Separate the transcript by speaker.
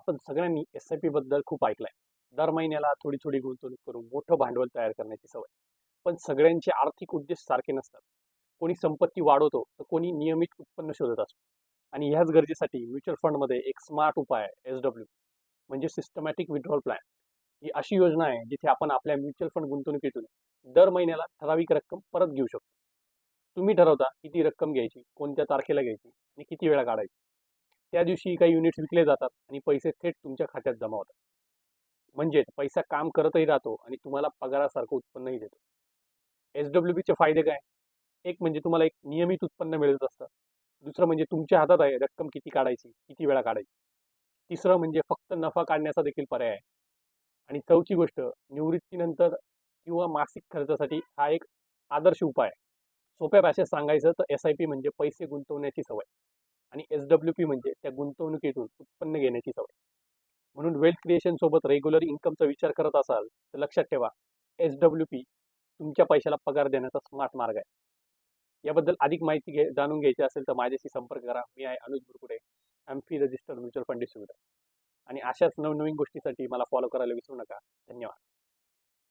Speaker 1: आपण सगळ्यांनी एस-आय-पी बद्दल खूप ऐकलंय. दर महिन्याला थोडी-थोडी गुंतवणूक करून मोठं भांडवल तयार करण्याची सवय. पण सगळ्यांचे आर्थिक उद्देश सारखे नसतात. कोणी संपत्ती वाढवतो, तर कोणी नियमित उत्पन्न शोधत असतो. आणि ह्याच गरजेसाठी म्युच्युअल फंडमध्ये एक स्मार्ट उपाय आहे, एस-डब्ल्यू म्हणजे सिस्टमॅटिक विथड्रॉल प्लॅन. ही अशी योजना आहे जिथे आपण आपल्या म्युच्युअल फंड गुंतवणुकीतून दर महिन्याला ठराविक रक्कम परत घेऊ शकतो. तुम्ही ठरवता किती रक्कम घ्यायची, कोणत्या तारखेला घ्यायची आणि किती वेळा काढायची. त्या दिवशी काही युनिट्स विकले जातात आणि पैसे थेट तुमच्या खात्यात जमा होतात. म्हणजे पैसा काम करतही राहतो आणि तुम्हाला पगारासारखं उत्पन्नही देतो. एस-डब्ल्यू-पीचे फायदे काय? एक म्हणजे तुम्हाला एक नियमित उत्पन्न मिळत असतं. दुसरं म्हणजे तुमच्या हातात आहे रक्कम किती काढायची, किती वेळा काढायची. तिसरं म्हणजे फक्त नफा काढण्याचा देखील पर्याय आहे. आणि चौथी गोष्ट, निवृत्तीनंतर किंवा मासिक खर्चासाठी हा एक आदर्श उपाय आहे. सोप्या भाषेत सांगायचं तर एस-आय-पी म्हणजे पैसे गुंतवण्याची सवय आणि एस-डब्ल्यू-पी म्हणजे त्या गुंतवणुकीतून उत्पन्न घेण्याची सवय. म्हणून वेल्थ क्रिएशन सोबत रेग्युलर इन्कमचा विचार करत असाल तर लक्षात ठेवा, एस-डब्ल्यू-पी तुमच्या पैशाला पगार देण्याचा स्मार्ट मार्ग आहे. याबद्दल अधिक माहिती जाणून घ्यायची असेल तर माझ्याशी संपर्क करा. मी आहे Anuj Burkude, AMFI registered mutual fund distributor. आणि अशाच नवनवीन गोष्टीसाठी मला फॉलो करायला विसरू नका. धन्यवाद.